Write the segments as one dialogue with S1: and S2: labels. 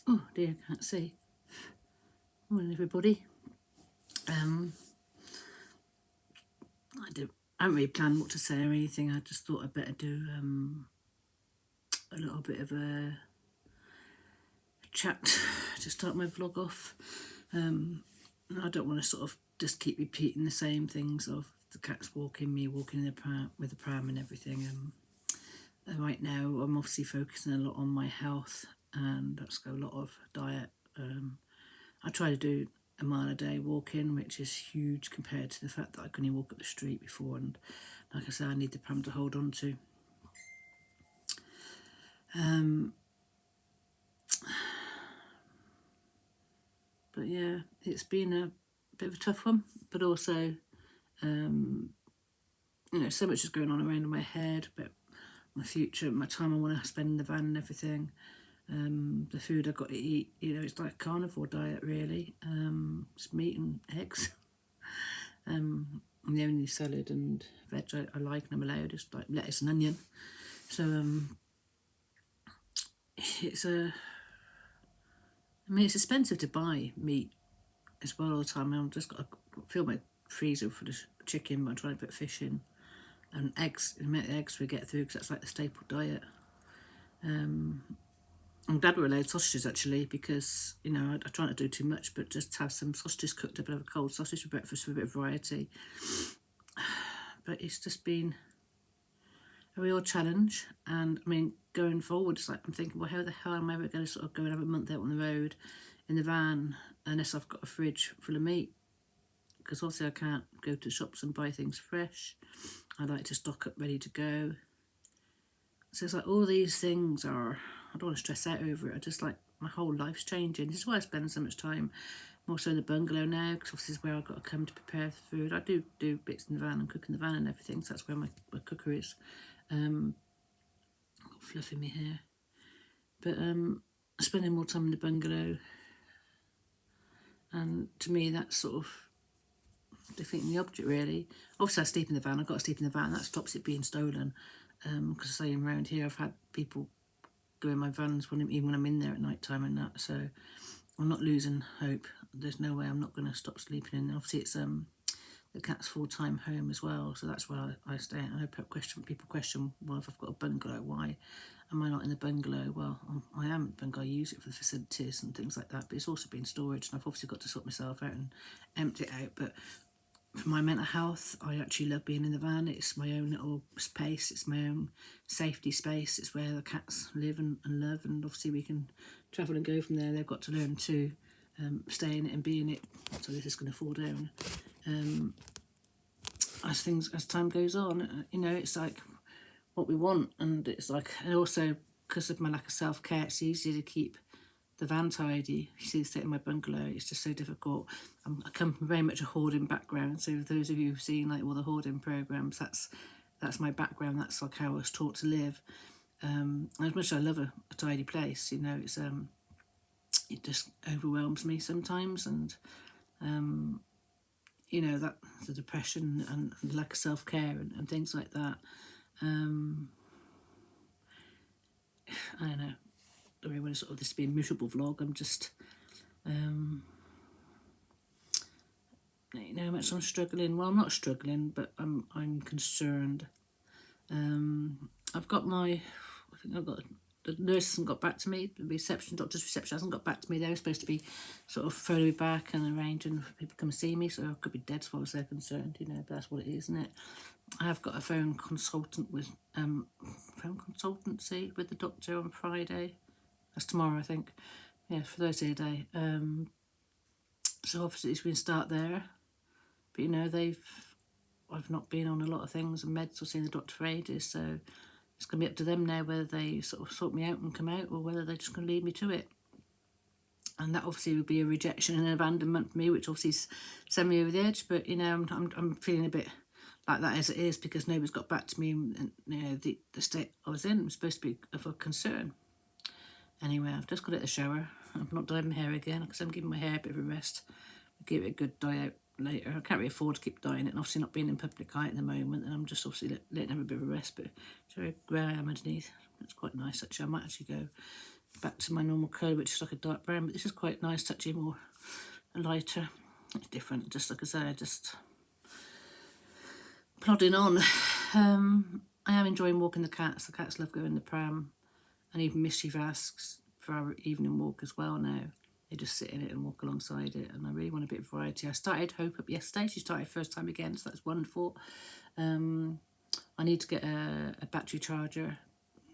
S1: Oh dear, can't see. Morning everybody. I haven't really planned what to say or anything. I just thought I'd better do a little bit of a chat to start my vlog off. I don't want to sort of just keep repeating the same things of the cats walking, me walking in the pram, with the pram and everything. Right now I'm obviously focusing a lot on my health, and that's got a lot of diet. I try to do a mile a day walking, which is huge compared to the fact that I couldn't walk up the street before, and like I said, I need the pram to hold on to. But yeah, it's been a bit of a tough one, but also so much is going on around in my head about my future, my time I want to spend in the van and everything. The food I've got to eat, it's like a carnivore diet really. It's meat and eggs. And the only salad and veg I like and I'm allowed is like lettuce and onion. So it's expensive to buy meat as well all the time. I've just got to fill my freezer for the chicken, but I'm trying to put fish in. And eggs, the amount of eggs we get through, because that's like the staple diet. I'm glad we're allowed sausages actually, because I try not to do too much, but just have some sausages cooked up and have a cold sausage for breakfast for a bit of variety. But it's just been a real challenge, and I mean going forward, it's like I'm thinking, well, how the hell am I ever going to sort of go and have a month out on the road in the van unless I've got a fridge full of meat? Because obviously I can't go to shops and buy things fresh. I like to stock up ready to go. So it's like all these things are, I don't want to stress out over it. I just like, my whole life's changing. This is why I spend so much time more so in the bungalow now, because obviously this is where I've got to come to prepare the food. I do bits in the van and cook in the van and everything, so that's where my cooker is. Got fluff in my hair. But spending more time in the bungalow, and to me that's sort of defeating the object really. Obviously I sleep in the van, I've got to sleep in the van, that stops it being stolen. Because I say around here I've had people go in my vans even when I'm in there at night time and that, so I'm not losing hope. There's no way I'm not going to stop sleeping in. Obviously it's the cat's full-time home as well, so that's where I stay. I know people question, well, if I've got a bungalow, why am I not in the bungalow? Well, I am in the bungalow. I use it for the facilities and things like that, but it's also been storage, and I've obviously got to sort myself out and empty it out. But for my mental health, I actually love being in the van. It's my own little space, it's my own safety space, it's where the cats live and love, and obviously we can travel and go from there. They've got to learn to stay in it and be in it. So this is going to fall down. As time goes on, it's like what we want, and it's like, and also because of my lack of self-care, it's easier to keep the van tidy. You see the state of my bungalow, it's just so difficult. I come from very much a hoarding background, so for those of you who've seen like all the hoarding programs, that's my background. That's like how I was taught to live. As much as I love a tidy place, it's it just overwhelms me sometimes, and that the depression and the lack of self-care and things like that. I don't know. I don't really want to sort of this be a miserable vlog. I'm just, how much I'm struggling. Well, I'm not struggling, but I'm concerned. I've got the nurse hasn't got back to me. The doctor's reception hasn't got back to me. They were supposed to be sort of phoning me back and arranging for people to come and see me, so I could be dead as far as they're concerned, but that's what it is, isn't it? I have got a phone consultancy with the doctor on Friday. That's tomorrow, I think. Yeah, for Thursday a day. So obviously it's been start there. But I've not been on a lot of things and meds or seen the doctor for ages, so it's going to be up to them now whether they sort of sort me out and come out, or whether they're just going to leave me to it. And that obviously would be a rejection and an abandonment for me, which obviously send me over the edge. But I'm feeling a bit like that as it is, because nobody's got back to me, and the state I was in was supposed to be of a concern. Anyway, I've just got out of the shower. I've not dyed my hair again because I'm giving my hair a bit of a rest. I'll give it a good dye out later. I can't really afford to keep dyeing it, and obviously not being in public eye at the moment, and I'm just obviously letting it have a bit of a rest. But it's very grey I am underneath. It's quite nice actually. I might actually go back to my normal colour, which is like a dark brown, but this is quite nice, touchy more lighter. It's different, just like I say, just plodding on. I am enjoying walking the cats. The cats love going the pram, and even Mischief asks for our evening walk as well now. They just sit in it and walk alongside it, and I really want a bit of variety. I started Hope up yesterday. She started first time again, so that's wonderful. I need to get a battery charger.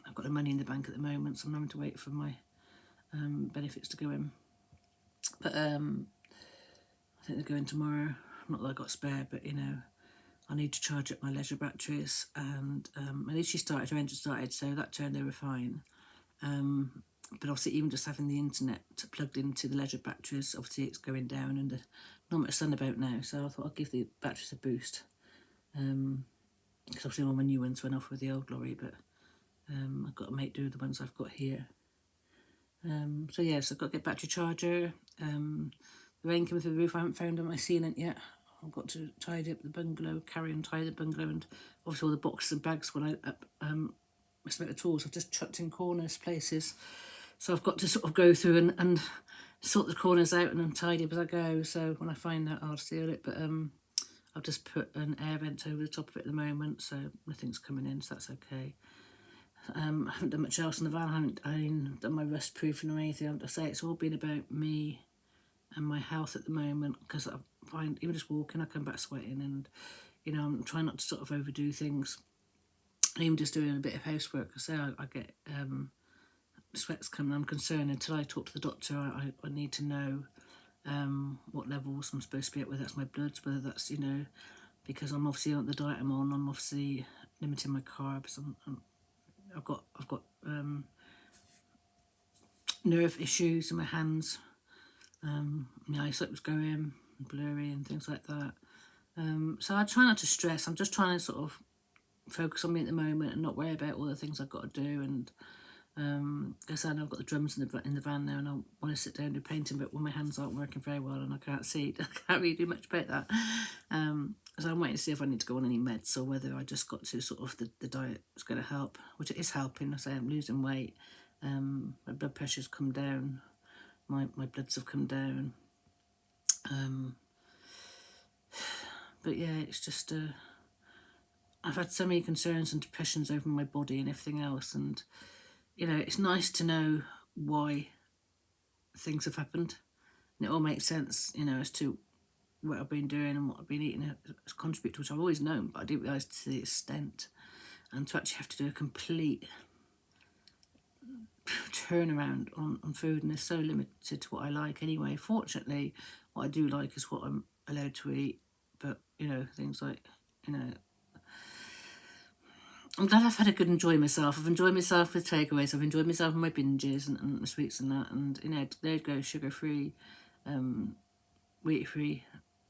S1: I've got the money in the bank at the moment, so I'm having to wait for my benefits to go in. But I think they're going tomorrow. Not that I got spare, but you know, I need to charge up my leisure batteries, and at least she started, her engine started, so that turned over fine. But obviously, even just having the internet plugged into the leisure batteries, obviously it's going down, and there's not much sun about now, so I thought I'd give the batteries a boost. Because obviously all my new ones went off with the old lorry, but I've got to make do with the ones I've got here. So yeah, so I've got to get battery charger. The rain coming through the roof, I haven't found on my sealant yet. I've got to tidy up the bungalow, carry and tidy the bungalow, and obviously all the boxes and bags when I messing about the tools, I've just chucked in corners, places. So I've got to sort of go through and sort the corners out and then tidy up as I go. So when I find that, I'll seal it. But I've just put an air vent over the top of it at the moment, so nothing's coming in, so that's okay. I haven't done much else in the van. I haven't done my rust proofing or anything. I have to say, it's all been about me and my health at the moment, because I find even just walking, I come back sweating, and you know, I'm trying not to sort of overdo things. Even just doing a bit of housework, I say I get sweats coming. I'm concerned until I talk to the doctor. I need to know what levels I'm supposed to be at, whether that's my bloods, whether that's, you know, because I'm obviously on the diet I'm on. I'm obviously limiting my carbs. I've got nerve issues in my hands. My eyesight was going blurry and things like that. So I try not to stress. I'm just trying to sort of focus on me at the moment and not worry about all the things I've got to do. And I said, I've got the drums in the van now, and I want to sit down and do painting, but when my hands aren't working very well and I can't see, I can't really do much about that. So I'm waiting to see if I need to go on any meds, or whether I just got to sort of the diet is going to help, which it is helping. I say I'm losing weight. My blood pressure's come down. My bloods have come down. But yeah, it's just I've had so many concerns and depressions over my body and everything else, and you know, it's nice to know why things have happened, and it all makes sense, you know, as to what I've been doing and what I've been eating has contributed to, which I've always known, but I didn't realise to the extent, and to actually have to do a complete turnaround on food, and it's so limited to what I like anyway. Fortunately, what I do like is what I'm allowed to eat, but you know, things like, you know, I'm glad I've had a good enjoy myself. I've enjoyed myself with takeaways. I've enjoyed myself with my binges and the sweets and that. And, you know, there go sugar-free, wheat-free,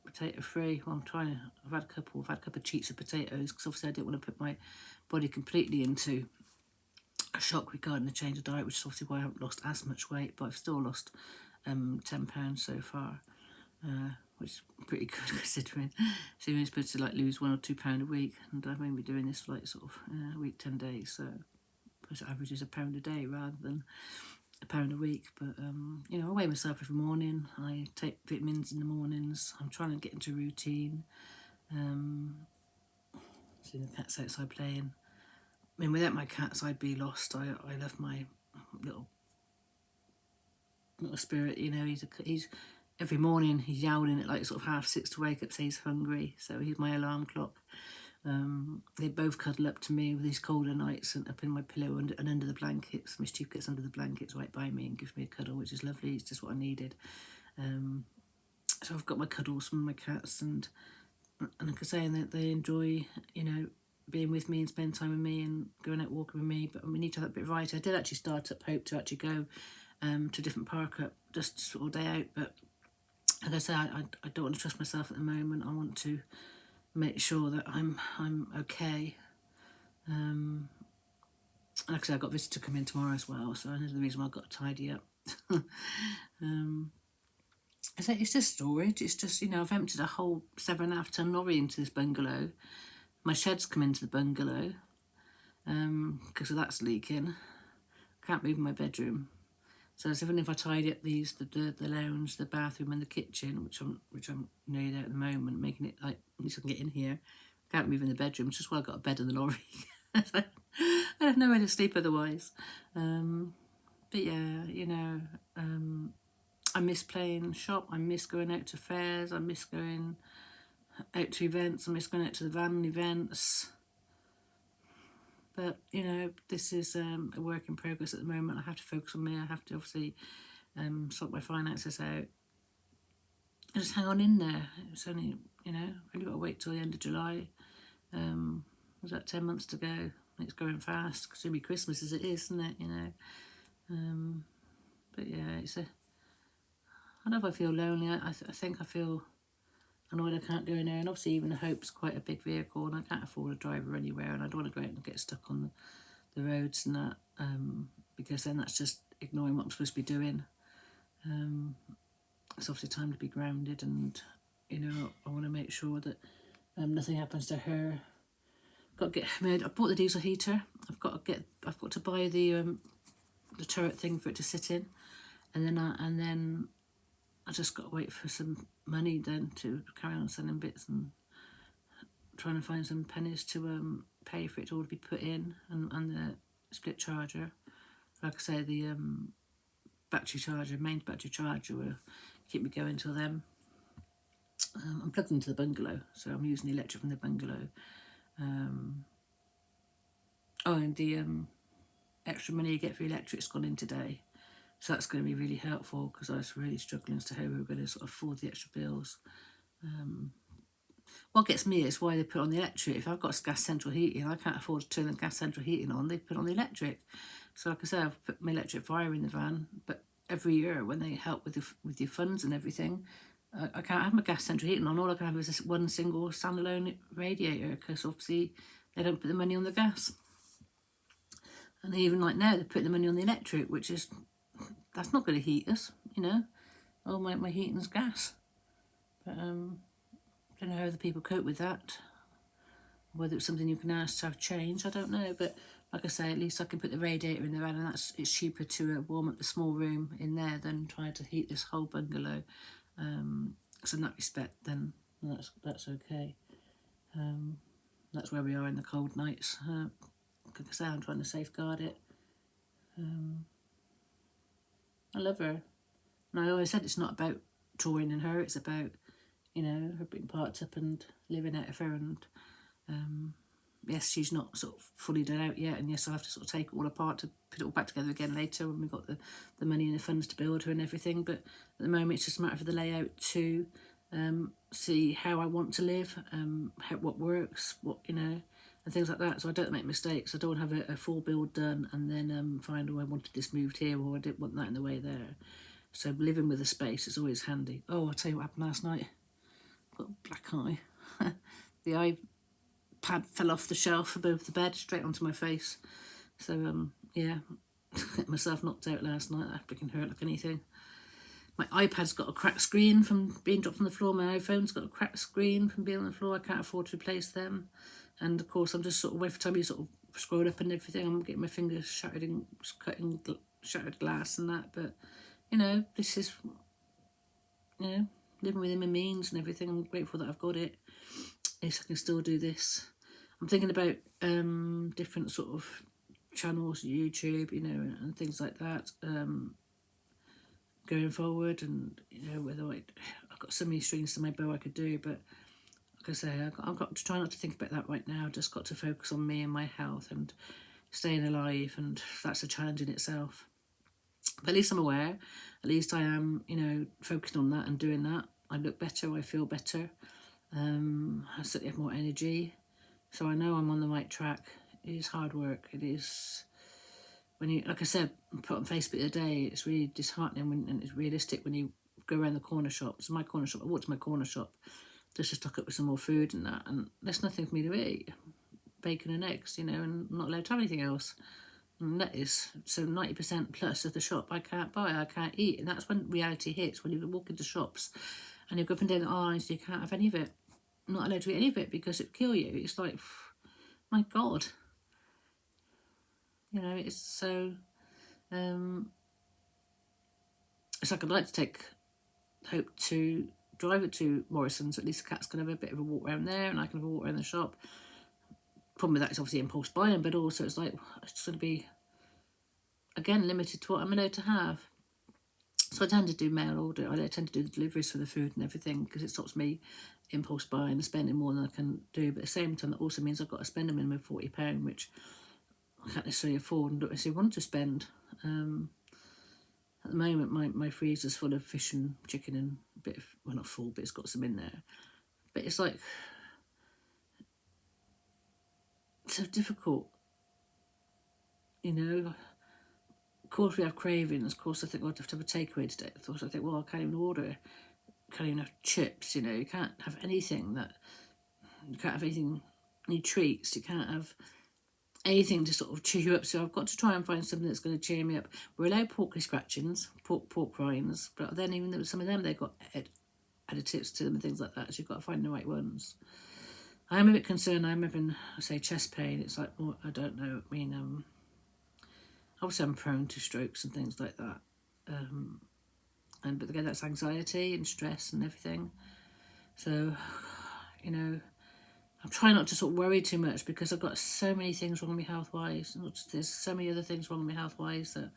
S1: potato-free. Well, I've had a couple of cheats of potatoes, because obviously I didn't want to put my body completely into a shock regarding the change of diet, which is obviously why I haven't lost as much weight, but I've still lost 10 pounds so far. Which is pretty good considering. So you're supposed to like lose £1 or £2 a week, and I've only been doing this for like sort of a week, 10 days. So it averages £1 a day rather than £1 a week. But you know, I weigh myself every morning. I take vitamins in the mornings. I'm trying to get into routine. See the cats outside playing. I mean, without my cats, I'd be lost. I love my little spirit. You know, he's every morning he's yowling at like sort of 6:30 to wake up, say he's hungry. So he's my alarm clock. They both cuddle up to me with these colder nights and up in my pillow and under the blankets. Mischief gets under the blankets right by me and gives me a cuddle, which is lovely. It's just what I needed. So I've got my cuddles from my cats, and like I say, and they enjoy, you know, being with me and spend time with me and going out walking with me. But we need to have a bit of variety. I did actually start up Hope to actually go to a different park up just all day out, but like I say, I don't want to trust myself at the moment. I want to make sure that I'm okay. Like I say, I've got a visitor to come in tomorrow as well, so another reason why I've got to tidy up. I say it's just storage. It's just, you know, I've emptied a whole 7.5 ton lorry into this bungalow. My shed's come into the bungalow because of that's leaking. Can't move my bedroom. So as even if I tidy up the lounge, the bathroom and the kitchen, which I'm nearly there at the moment, making it like at least I can get in here. I can't move in the bedroom, it's just why I got a bed in the lorry. I have nowhere to sleep otherwise. But yeah, you know, I miss playing shop, I miss going out to fairs, I miss going out to events, I miss going out to the van events. But, you know, this is a work in progress at the moment. I have to focus on me. I have to obviously sort my finances out. I just hang on in there. It's only, you know, I've only got to wait till the end of July. Was that 10 months to go? It's going fast. It's going to be Christmas as it is, isn't it? You know. But yeah, it's a. I don't know if I feel lonely. I think I feel annoyed I can't go in there. And obviously, even Hope's quite a big vehicle, and I can't afford a driver anywhere. And I don't want to go out and get stuck on the roads and that, because then that's just ignoring what I'm supposed to be doing. It's obviously time to be grounded, and you know, I want to make sure that nothing happens to her. Got to get. I bought the diesel heater. I've got to buy the turret thing for it to sit in, and then I just got to wait for some money then to carry on selling bits and trying to find some pennies to pay for it to all be put in, and the split charger. Like I say, the battery charger, main battery charger, will keep me going till then. I'm plugged into the bungalow, so I'm using the electric from the bungalow. And the extra money you get for electric's gone in today, so that's going to be really helpful because I was really struggling as to how we were going to sort of afford the extra bills. What gets me is why they put on the electric. If I've got gas central heating, I can't afford to turn the gas central heating on. They put on the electric. So like I say, I've put my electric fire in the van, but every year when they help with your funds and everything, I can't have my gas central heating on. All I can have is this one single standalone radiator because obviously they don't put the money on the gas. And even like now, they're putting the money on the electric, which is, that's not going to heat us, you know. Oh, my heating's gas. But I don't know how other people cope with that. Whether it's something you can ask to have changed, I don't know. But like I say, at least I can put the radiator in the van, and it's cheaper to warm up the small room in there than trying to heat this whole bungalow. So in that respect, then that's okay. That's where we are in the cold nights. Like I say, I'm trying to safeguard it. I love her. And I always said it's not about drawing in her, it's about, you know, her being parked up and living out of her. And yes, she's not sort of fully done out yet, and yes, I'll have to sort of take it all apart to put it all back together again later when we've got the money and the funds to build her and everything. But at the moment, it's just a matter of the layout to see how I want to live, what works, what, you know, and things like that. So I don't make mistakes. I don't have a full build done and then find, oh, I wanted this moved here, or I didn't want that in the way there. So living with a space is always handy. Oh, I'll tell you what happened last night. Got a black eye. The iPad fell off the shelf above the bed straight onto my face. So yeah, got myself knocked out last night. That freaking hurt like anything. My iPad's got a cracked screen from being dropped on the floor. My iPhone's got a cracked screen from being on the floor. I can't afford to replace them. And of course, I'm just sort of every time you sort of scroll up and everything, I'm getting my fingers shattered and cutting shattered glass and that. But you know, this is, you know, living within my means and everything. I'm grateful that I've got it. At least I can still do this. I'm thinking about different sort of channels, YouTube, you know, and things like that, going forward. And you know, whether I've got so many strings to my bow I could do, but like I say, I've got to try not to think about that right now. I've just got to focus on me and my health and staying alive, and that's a challenge in itself. But at least I'm aware. At least I am, you know, focusing on that and doing that. I look better. I feel better. I certainly have more energy. So I know I'm on the right track. It is hard work. It is, when you, like I said, put on Facebook the other day, it's really disheartening and it's realistic when you go around the corner shops. My corner shop, I walked to my corner shop just to stock up with some more food and that, and there's nothing for me to eat. Bacon and eggs, you know, and I'm not allowed to have anything else. And that is, so 90% plus of the shop I can't buy, I can't eat. And that's when reality hits, when you walk into shops and you go up and down the aisles, you can't have any of it. I'm not allowed to eat any of it because it'll kill you. It's like, my God. You know, it's so, it's like I'd like to hope to drive it to Morrison's. At least the cats can have a bit of a walk around there, and I can have a walk around the shop. Problem with that is obviously impulse buying, but also it's like it's going to be again limited to what I'm allowed to have. So I tend to do mail order. I tend to do the deliveries for the food and everything because it stops me impulse buying and spending more than I can do. But at the same time, that also means I've got to spend a minimum of £40, which I can't necessarily afford and don't necessarily want to spend. At the moment, my freezer's full of fish and chicken and a bit of, well, not full, but it's got some in there. But it's like so difficult, you know. Of course, we have cravings. Of course, I think, well, I'd have to have a takeaway today. I think, well, I can't even order. Can't even have chips, you know. You can't have anything you can't have anything, any treats. You can't have anything to sort of cheer you up. So I've got to try and find something that's going to cheer me up. We're allowed porky scratchings, pork rinds, but then even though some of them, they've got additives to them and things like that. So you've got to find the right ones. I am a bit concerned. I'm having, I say, chest pain. It's like, well, I don't know. I mean, obviously I'm prone to strokes and things like that. But again, that's anxiety and stress and everything. So, you know, I'm trying not to sort of worry too much because I've got so many things wrong with me health-wise. There's so many other things wrong with me health-wise that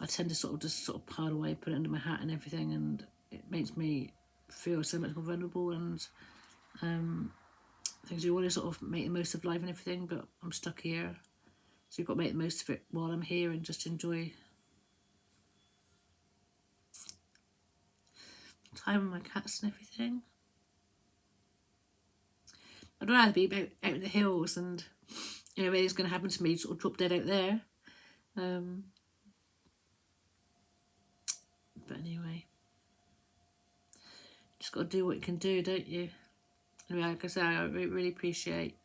S1: I tend to sort of pile away, put it under my hat and everything, and it makes me feel so much more vulnerable and things you want to sort of make the most of life and everything, but I'm stuck here. So you've got to make the most of it while I'm here and just enjoy time with my cats and everything. I'd rather be out in the hills and, you know, if anything's going to happen to me, sort of drop dead out there. But anyway, just got to do what you can do, don't you? Anyway, like I say, I really appreciate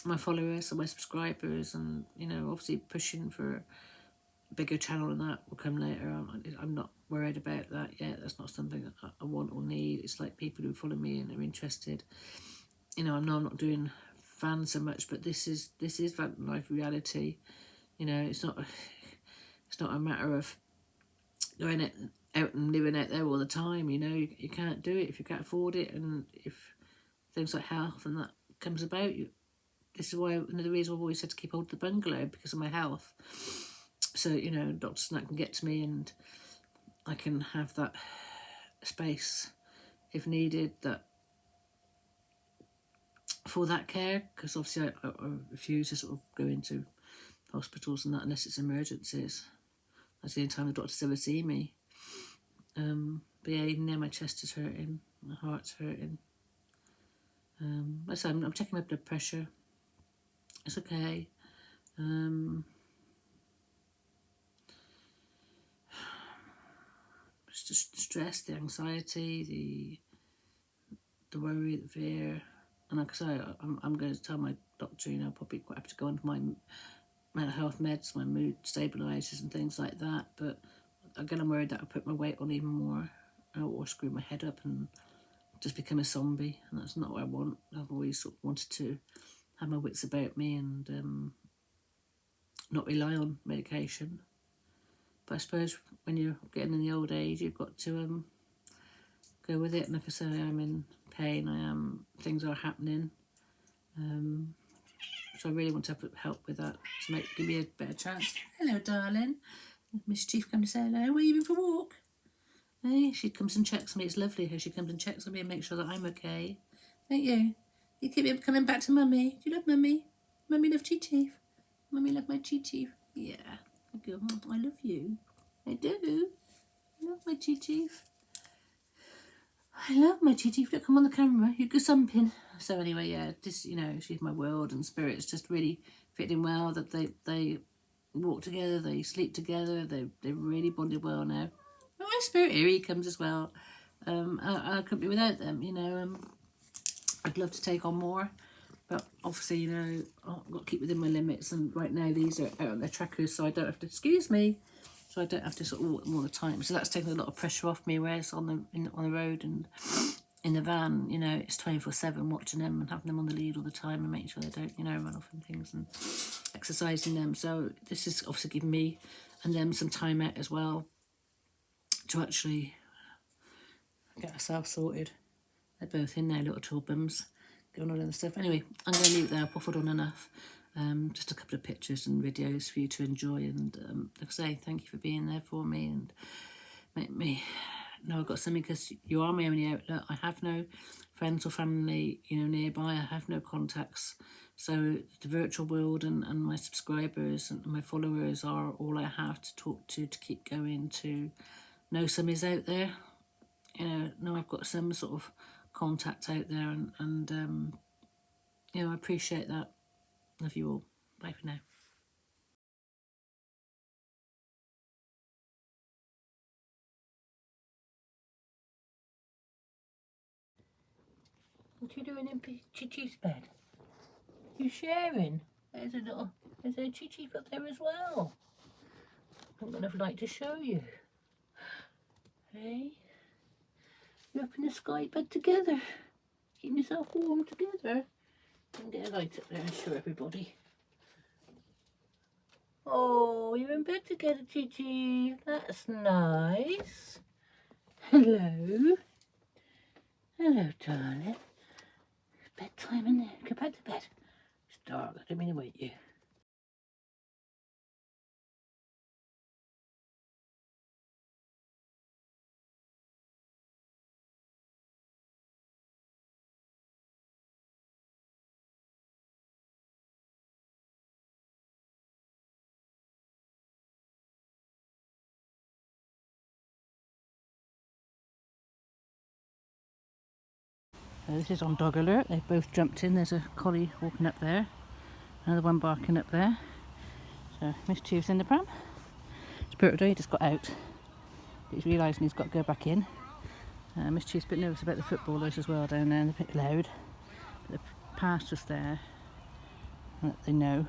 S1: my followers and my subscribers, and, you know, obviously pushing for a bigger channel, and that will come later. I'm not worried about that yet. That's not something that I want or need. It's like people who follow me and are interested. You know, I'm not doing fans so much, but this is van life reality. You know, it's not a matter of going out and living out there all the time. You know, you can't do it if you can't afford it, and if things like health and that comes about, this is why another reason I've always said to keep hold of the bungalow, because of my health. So, you know, doctors and that can get to me and I can have that space if needed, that for that care, because obviously I refuse to sort of go into hospitals and that unless it's emergencies. That's the only time the doctors ever see me. But yeah, even now my chest is hurting, my heart's hurting. Like I said, I'm checking my blood pressure. It's okay. It's just the stress, the anxiety, the worry, the fear. And like I say, I'm going to tell my doctor, you know, probably quite have to go on to my mental health meds, my mood stabilisers and things like that. But again, I'm worried that I'll put my weight on even more, or screw my head up and just become a zombie. And that's not what I want. I've always sort of wanted to have my wits about me and not rely on medication. But I suppose when you're getting in the old age, you've got to go with it. And like I say, I am in pain. Things are happening. So I really want to help with that to give me a better chance. Hello, darling. Miss Chief come to say hello. Were you even for a walk? Hey, she comes and checks on me. It's lovely how she comes and checks on me and makes sure that I'm okay. Don't you? You keep coming back to Mummy. Do you love Mummy? Mummy love Chief. Mummy love my Chief. Yeah. I love you. I do. I love my Chief. I love my Chief. Look, come on the camera. You go something. So anyway, yeah, this, you know, she's my world, and Spirit's just really fitting well. That they walk together, they sleep together. They're really bonded well now. Oh, my Spirit, here he comes as well. I couldn't be without them. You know, I'd love to take on more, but obviously, you know, I've got to keep within my limits. And right now, these are out on their trackers, so I don't have to. Excuse me. So I don't have to sort of walk them all the time. So that's taking a lot of pressure off me. Whereas on the road and in the van, you know, it's 24/7 watching them and having them on the lead all the time and making sure they don't, you know, run off and things, and exercising them. So this is obviously giving me and them some time out as well to actually get ourselves sorted. They're both in there, little albums, going on and stuff. Anyway, I'm going to leave it there. I've waffled on enough. Just a couple of pictures and videos for you to enjoy. And like I say, thank you for being there for me and make me know I've got something, because you are my only outlet. I have no friends or family, nearby. I have no contacts. So the virtual world and my subscribers and my followers are all I have to talk to keep going, to know somebody's out there. Know I've got some sort of contact out there, and I appreciate that. Love you all. Bye for now. What are you doing in Chi-Chi's bed? You sharing? There's a Chi-Chi up there as well. I've got enough light to show you. Hey? You're up in the sky bed together. Keeping yourself warm together. And get a light up there and show everybody. Oh, you're in bed together, Chi-Chi. That's nice. Hello. Hello, darling. It's bedtime, isn't it? Go back to bed. It's dark. I don't mean to wake you. So this is on dog alert. They've both jumped in. There's a collie walking up there. Another one barking up there. So Mischief's in the pram. Spirit Day just got out. He's realising he's got to go back in. Mischief's a bit nervous about the footballers as well down there, and they're a bit loud. But the pastor's there. That they know.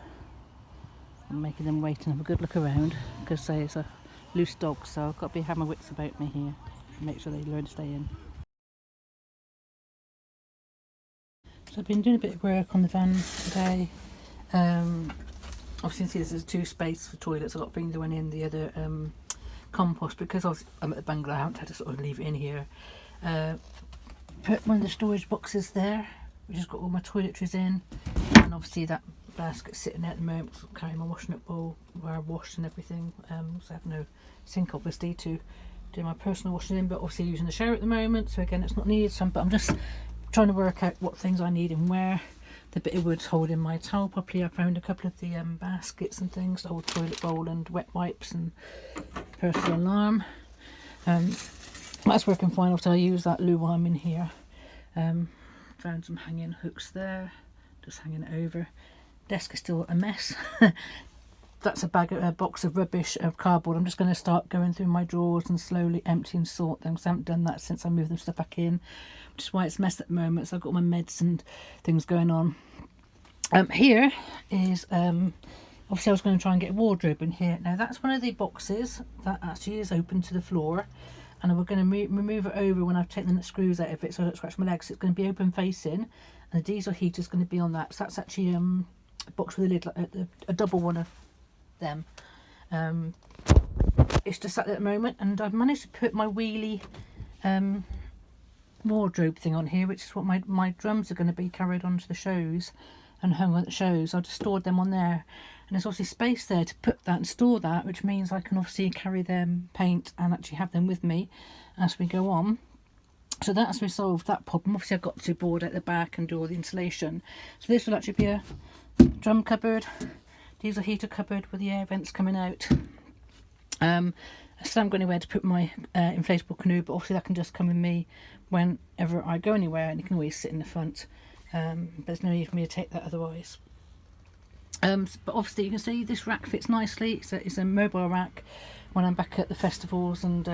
S1: I'm making them wait and have a good look around, because it's a loose dog, so I've got to have my wits about me here to make sure they learn to stay in. So I've been doing a bit of work on the van today. Obviously, you can see there's two spaces for toilets. I've got to bring the one in, the other compost, because I'm at the bungalow. I haven't had to sort of leave it in here. Put one of the storage boxes there, which has got all my toiletries in, and obviously that basket sitting there at the moment, so carrying my washing up bowl where I wash and everything. So I have no sink obviously to do my personal washing in, but obviously using the shower at the moment, so again it's not needed. But I'm just trying to work out what things I need and where. The bit of wood's holding my towel properly. I found a couple of the baskets and things, the old toilet bowl and wet wipes and personal alarm. That's working fine. Also I use that loo while I'm in here. Found some hanging hooks there, just hanging it over. Desk is still a mess. That's a box of rubbish of cardboard. I'm just going to start going through my drawers and slowly empty and sort them, because I haven't done that since I moved them stuff back in, which is why it's messed at the moment. So I've got my meds and things going on. Here is obviously I was going to try and get a wardrobe in here. Now that's one of the boxes that actually is open to the floor, and we're going to remove it over when I've taken the screws out of it so I don't scratch my legs. It's going to be open facing, and the diesel heater is going to be on that. So that's actually a box with a lid, like a double one of them. It's just sat there at the moment, and I've managed to put my wheelie wardrobe thing on here, which is what my drums are going to be carried on to the shows and hung on the shows. I just stored them on there, and there's obviously space there to put that and store that, which means I can obviously carry them, paint, and actually have them with me as we go on. So that's resolved that problem. Obviously I've got to board at the back and do all the insulation. So this will actually be a drum cupboard, diesel heater cupboard with the air vents coming out. I still haven't got anywhere to put my inflatable canoe, but obviously that can just come with me whenever I go anywhere, and it can always sit in the front. But there's no need for me to take that otherwise. But obviously you can see this rack fits nicely. It's a mobile rack. When I'm back at the festivals and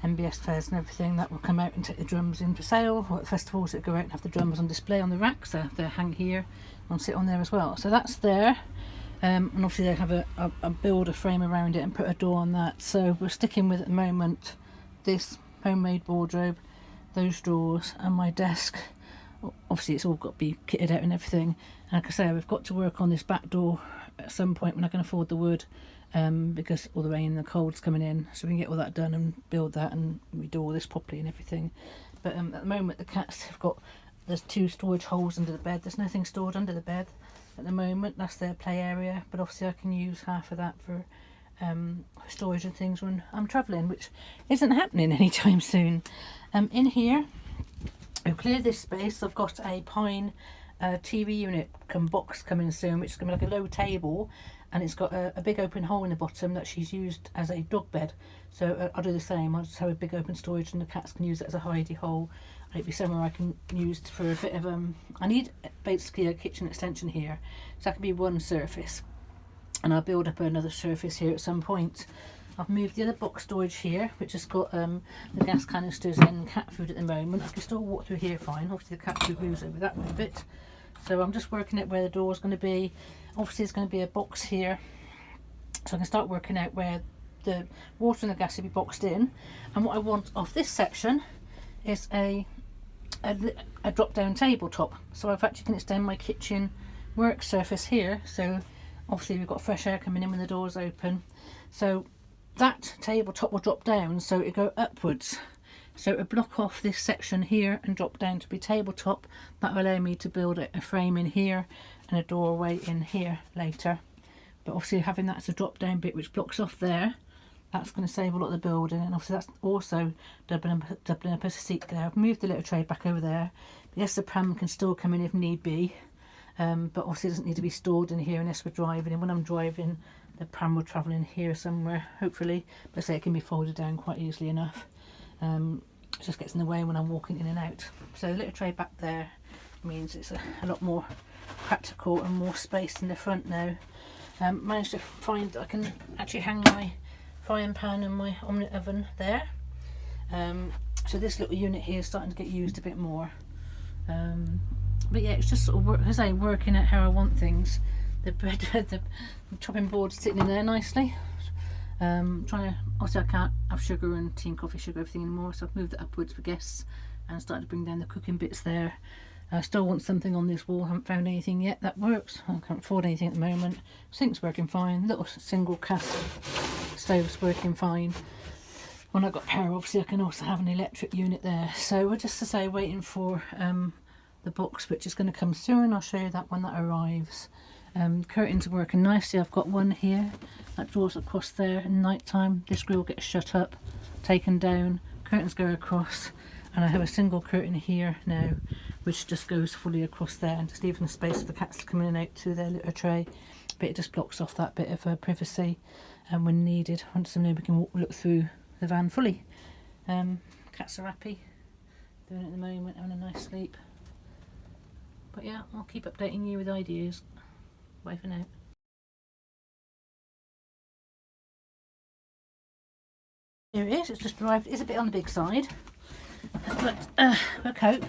S1: MBS fairs and everything, that will come out and take the drums in for sale, or at festivals it'll go out and have the drums on display on the rack, so they hang here and sit on there as well. So that's there. And obviously they have a build a frame around it and put a door on that. So we're sticking with at the moment this homemade wardrobe, those drawers, and my desk. Obviously it's all got to be kitted out and everything. And like I say, we've got to work on this back door at some point when I can afford the wood, because all the rain and the cold's coming in, so we can get all that done and build that and we do all this properly and everything. But at the moment the cats have got, there's 2 storage holes under the bed. There's nothing stored under the bed at the moment. That's their play area, but obviously I can use half of that for storage and things when I'm travelling, which isn't happening anytime soon. In here I've cleared this space. I've got a pine TV unit box coming soon, which is going to be like a low table, and it's got a big open hole in the bottom that she's used as a dog bed. So I'll do the same. I'll just have a big open storage and the cats can use it as a hidey hole, and it'll be somewhere I can use for a bit of I need basically a kitchen extension here, so that can be one surface, and I'll build up another surface here at some point. I've moved the other box storage here, which has got the gas canisters and cat food at the moment. I can still walk through here fine. Obviously the cat food moves over that way a bit. So I'm just working out where the door is going to be. Obviously there's going to be a box here, so I can start working out where the water and the gas will be boxed in. And what I want off this section is a drop down tabletop, so I've actually can extend my kitchen work surface here. So obviously we've got fresh air coming in when the door's open, so that tabletop will drop down, so it'll go upwards, so it'll block off this section here and drop down to be tabletop. That will allow me to build a frame in here and a doorway in here later. But obviously having that as a drop down bit which blocks off there, that's going to save a lot of the building, and obviously that's also doubling up as a seat there. I've moved the little tray back over there. Yes, the pram can still come in if need be, but obviously it doesn't need to be stored in here unless we're driving, and when I'm driving the pram will travel in here somewhere, hopefully. But say it can be folded down quite easily enough. It just gets in the way when I'm walking in and out. So the little tray back there means it's a lot more practical and more space in the front now. Managed to find that I can actually hang my frying pan and my omelette oven there. So this little unit here is starting to get used a bit more. But yeah, it's just sort of working out how I want things. The chopping board sitting in there nicely. Trying to, also I can't have sugar and tea and coffee sugar everything anymore, so I've moved it upwards for guests and started to bring down the cooking bits there. I still want something on this wall. I haven't found anything yet that works. I can't afford anything at the moment. Sink's working fine. Little single cast stove's working fine. When I've got power, obviously I can also have an electric unit there. So we're just to say waiting for the box, which is going to come soon. I'll show you that when that arrives. Curtains are working nicely. I've got one here that draws across there at night time. This grill gets shut up, taken down, curtains go across, and I have a single curtain here now which just goes fully across there and just leaving the space for the cats to come in and out to their litter tray, but it just blocks off that bit of privacy, and when needed, once we can look through the van fully. Cats are happy, doing it at the moment, having a nice sleep. But yeah, I'll keep updating you with ideas. Bye for now. Here it is. It's just arrived. It's a bit on the big side, but we'll cope.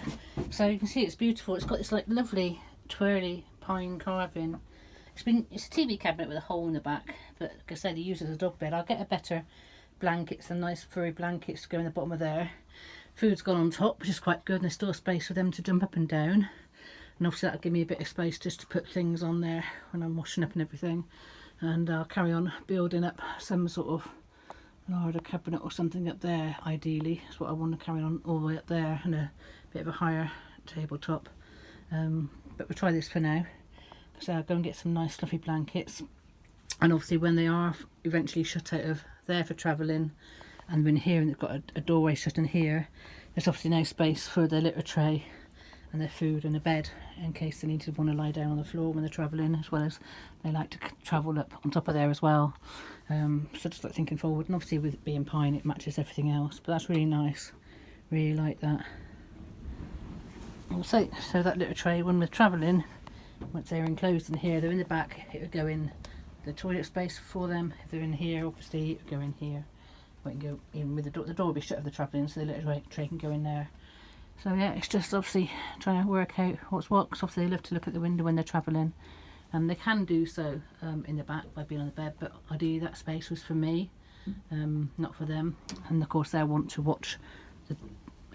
S1: So you can see it's beautiful. It's got this like lovely twirly pine carving. It's a TV cabinet with a hole in the back, but like I said, they use it as a dog bed. I'll get a better blankets, some nice furry blankets to go in the bottom of there. Food's gone on top, which is quite good, and there's still space for them to jump up and down. And obviously that'll give me a bit of space just to put things on there when I'm washing up and everything. And I'll carry on building up some sort of larder cabinet or something up there, ideally. That's what I want to carry on all the way up there, and a bit of a higher tabletop. But we'll try this for now. So I'll go and get some nice fluffy blankets. And obviously when they are eventually shut out of there for travelling, and we're in here and they've got a doorway shut in here, there's obviously no space for their litter tray and their food and a bed, in case they need to want to lie down on the floor when they're travelling, as well as they like to travel up on top of there as well. So just like thinking forward, and obviously with it being pine it matches everything else, but that's really nice, really like that. Also, so that litter tray, when we're travelling, once they're enclosed in here, they're in the back, it would go in the toilet space for them. If they're in here, obviously it would go in here. Won't go in with the door will be shut if they're travelling, so the litter tray can go in there. So yeah, it's just obviously trying to work out what's what, because obviously they love to look at the window when they're travelling, and they can do so in the back by being on the bed, but ideally that space was for me, not for them. And of course they want to watch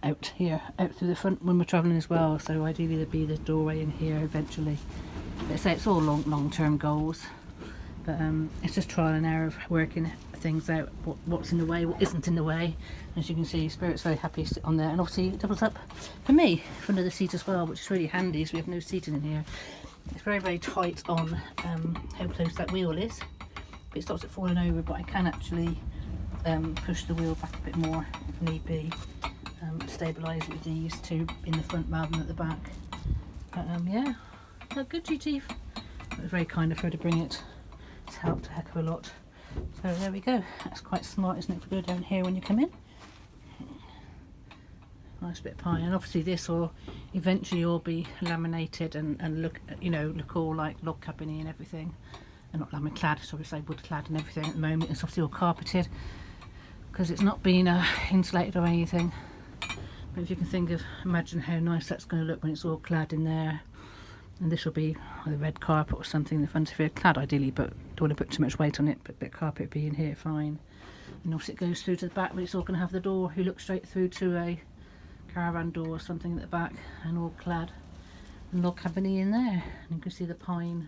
S1: out through the front when we're travelling as well, so ideally there'd be the doorway in here eventually. But say it's all long-term goals. But it's just trial and error of working things out, what's in the way, what isn't in the way. As you can see, Spirit's very happy to sit on there, and obviously it doubles up for me for another seat as well, which is really handy, so we have no seating in here. It's very, very tight on how close that wheel is. It stops it falling over, but I can actually push the wheel back a bit more if need be, stabilise it with these two in the front rather than at the back. But yeah, good GT. It was very kind of her to bring it. It's helped a heck of a lot. So there we go. That's quite smart, isn't it, to go down here when you come in. Nice bit of pine, and obviously this will eventually all be laminated and look, you know, look all like log cabiny and everything, and not laminate clad, so we say wood clad and everything. At the moment it's obviously all carpeted because it's not been insulated or anything. But if you can imagine how nice that's going to look when it's all clad in there. And this will be the red carpet or something in the front of it, clad ideally, but don't want to put too much weight on it, but a bit of carpet would be in here fine. And obviously it goes through to the back, but it's all going to have the door you look straight through to a caravan door or something at the back, and all clad and log cabiny in there. And you can see the pine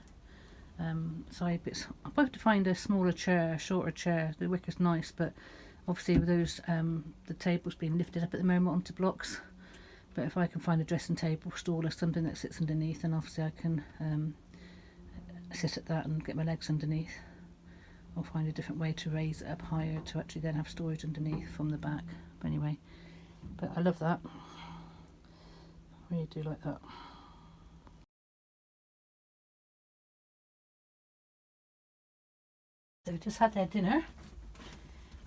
S1: side bits. I'll have to find a smaller chair, a shorter chair. The wicker's nice, but obviously with those the table's being lifted up at the moment onto blocks. But if I can find a dressing table stool or something that sits underneath, then obviously I can sit at that and get my legs underneath. I'll find a different way to raise it up higher to actually then have storage underneath from the back. But anyway, but I love that. I really do like that. So we just had their dinner.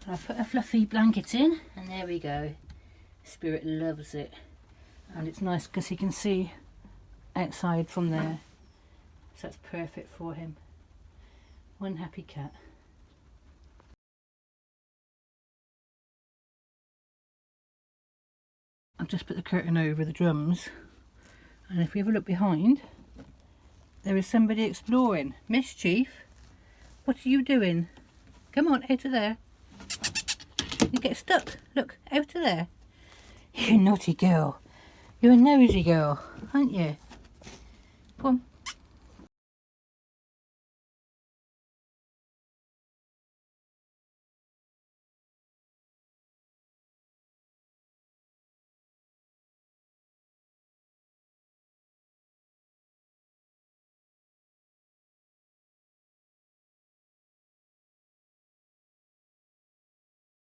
S1: And I put a fluffy blanket in, and there we go. Spirit loves it. And it's nice because he can see outside from there, so that's perfect for him. One happy cat. I've just put the curtain over the drums, and if we have a look behind, there is somebody exploring. Mischief, what are you doing? Come on, out of there. You get stuck. Look, out of there. You naughty girl. You're a nosy girl, aren't you? Come on.